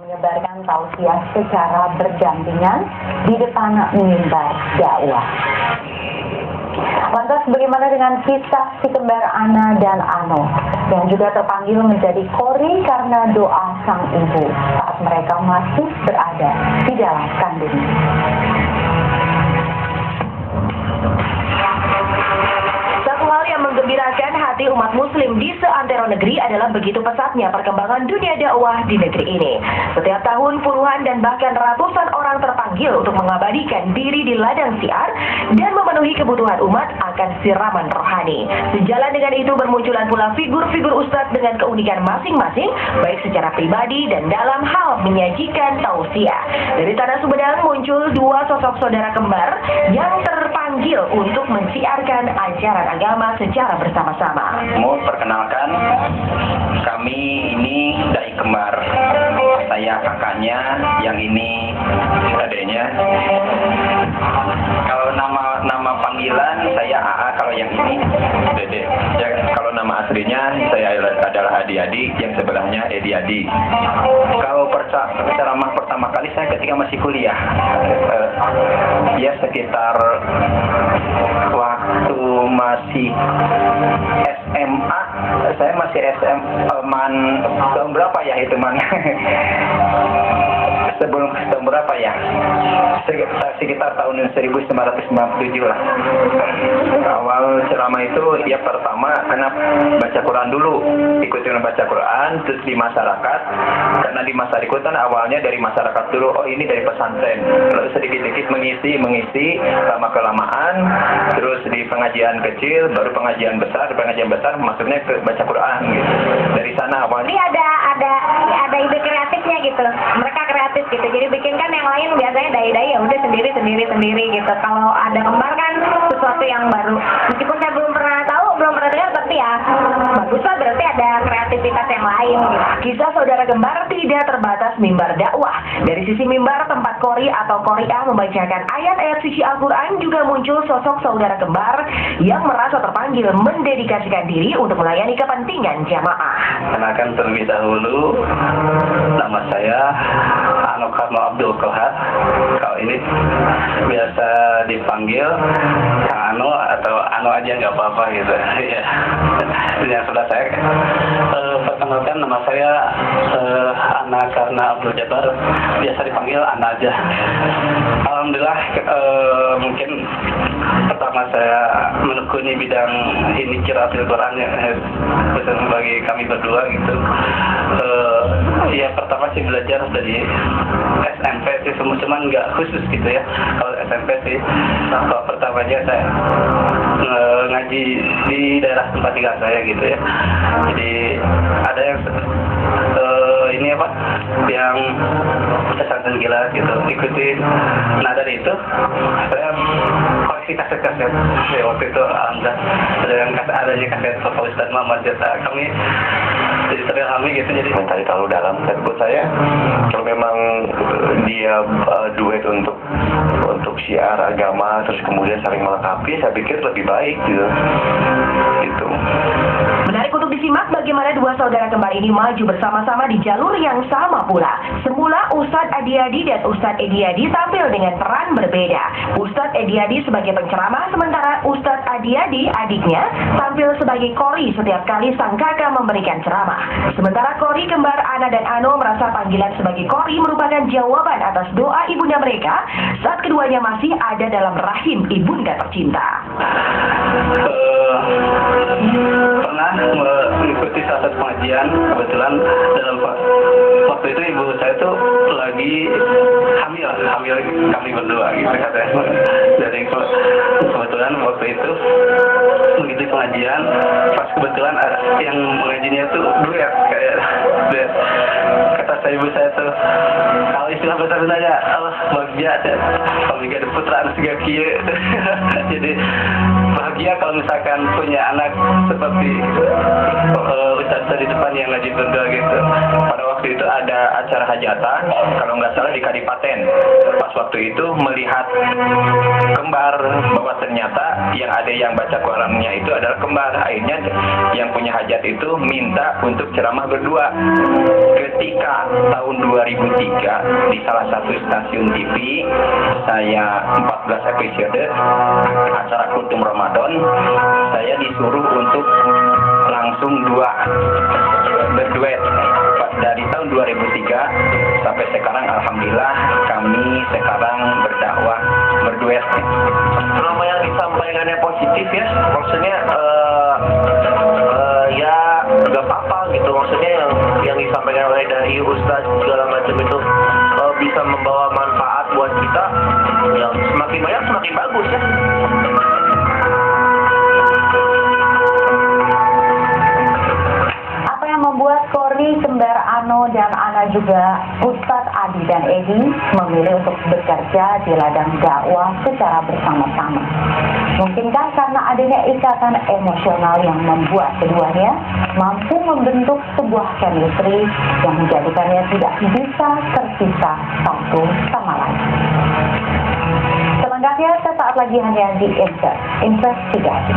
menyebarkan tausiah secara berdampingan di depan mimbar dakwah. Lantas bagaimana dengan kisah si kembar Ana dan Ano yang juga terpanggil menjadi kori karena doa sang ibu saat mereka masih berada di dalam kandungan? Menggembirakan hati umat muslim di seantero negeri adalah begitu pesatnya perkembangan dunia dakwah di negeri ini. Setiap tahun puluhan dan bahkan ratusan orang terpanggil untuk mengabadikan diri di ladang siar dan memenuhi kebutuhan umat akan siraman rohani. Sejalan dengan itu bermunculan pula figur-figur ustadz dengan keunikan masing-masing, baik secara pribadi dan dalam hal menyajikan tausiah. Dari Tanah Sumedang muncul dua sosok saudara kembar yang terpanggil untuk mensiarkan ajaran agama secara bersama-sama. Mau perkenalkan, kami ini dai kembar. Saya kakaknya, yang ini adanya. Kalau nama panggilan saya AA, kalau yang ini Dede. Ya, kalau nama aslinya saya adalah Adi-Adi, yang sebelahnya Edi-Adi. Kalau ceramah pertama kali saya ketika masih kuliah, ya sekitar waktu masih SMA, saya masih tahun berapa ya itu sebelum tahun berapa ya, sekitar tahun 1997 lah. Awal ceramah itu ya pertama karena baca Quran dulu, ikutin baca Quran, terus di masyarakat, karena di masyarakat awalnya dari masyarakat dulu, oh ini dari pesantren, lalu sedikit-sedikit mengisi lama kelamaan, terus di pengajian kecil, baru pengajian besar maksudnya ke baca Quran gitu. Dari sana awalnya. Jadi ada ide kreatifnya gitu. Mereka kreatif gitu. Jadi bikinkan yang lain biasanya dai-dai ya udah sendiri gitu. Kalau ada kembar kan sesuatu yang baru. Meskipun saya belum pernah dengar, tapi ya baguslah, berarti ada kreativitas yang lain gitu. Kisah saudara kembar tidak terbatas mimbar dakwah. Dari sisi mimbar tempat kori atau koriah membacakan ayat-ayat suci Al-Quran juga muncul sosok saudara kembar yang merasa terpanggil mendedikasikan diri untuk melayani kepentingan jamaah. Kenalkan terlebih dahulu, nama saya Ano Abdul Kohar. Kalau ini biasa dipanggil Kang Ano atau Ano aja nggak apa-apa gitu. Ya. Yang sudah saya perkenalkan, nama saya Ana karena Abdul Jabar, biasa dipanggil Ana aja. Alhamdulillah, mungkin pertama saya menekuni bidang ini qiraatul Quran yang bagi kami berdua gitu. Ya pertama sih belajar dari SMP sih, cuman nggak khusus gitu ya. Kalau SMP sih, kalau pertamanya saya ngaji di daerah tempat tinggal saya gitu ya. Jadi ada yang ini apa, yang pesantren kilat gitu, ikutin. Nah dari itu saya koleksi kaset-kaset. Ya, waktu itu adanya kaset Pak Ustadz Muhammad Jata. Kami jadi terilhami gitu, jadi mencari terlalu dalam. Dan buat saya, kalau memang dia duet untuk syiar agama, terus kemudian saling melengkapi, saya pikir lebih baik gitu. Menarik untuk disimak bagaimana dua saudara kembar ini maju bersama-sama di jalur yang sama pula. Semula Ustadz Adi-Adi dan Ustadz Edi-Adi tampil dengan peran berbeda. Ustadz Edi-Adi sebagai penceramah, sementara Ustadz Adi-Adi, adiknya, tampil sebagai kori setiap kali sang kakak memberikan ceramah. Sementara kori kembar Ana dan Ano merasa panggilan sebagai kori merupakan jawaban atas doa ibunda mereka saat keduanya masih ada dalam rahim ibunda tercinta. Pernah mengikuti salah satu pengajian, kebetulan dalam waktu itu ibu saya tuh lagi hamil kami berdua gitu katanya. Jadi kebetulan waktu itu mengikuti pengajian, pas kebetulan ada yang mengajinya tuh duet, kayak duet. Kata saya ibu saya tuh, kalau istilah bahasa Sundanya, Allah bahagia kalau gak ada putra anak tiga kia. Jadi bahagia kalau misalkan punya anak seperti Ustaz di depan yang ngaji berdua gitu. Pada waktu waktu itu ada acara hajatan, kalau nggak salah di Kadipaten. Pas waktu itu melihat kembar, bahwa ternyata yang ada yang baca Qurannya itu adalah kembar. Akhirnya yang punya hajat itu minta untuk ceramah berdua. Ketika tahun 2003 di salah satu stasiun TV, saya 14 episode acara Kultum Ramadan, saya disuruh untuk langsung berduet dari tahun 2003 sampai sekarang. Alhamdulillah kami sekarang berdakwah berduet. Selama yang disampaikannya positif ya, maksudnya ya nggak apa-apa gitu, maksudnya yang disampaikan oleh dari Ustadz segala macam itu bisa membawa manfaat buat kita, ya semakin banyak semakin bagus ya. Apa yang membuat Korni, Kembar Ano, dan Ana juga Ustadz Adi dan Edi memilih untuk bekerja di ladang dakwah secara bersama-sama? Mungkinkah karena adanya ikatan emosional yang membuat keduanya mampu membentuk sebuah chemistry yang menjadikannya tidak bisa terpisah satu sama lain? Selengkapnya sesaat lagi hanya di Investigasi.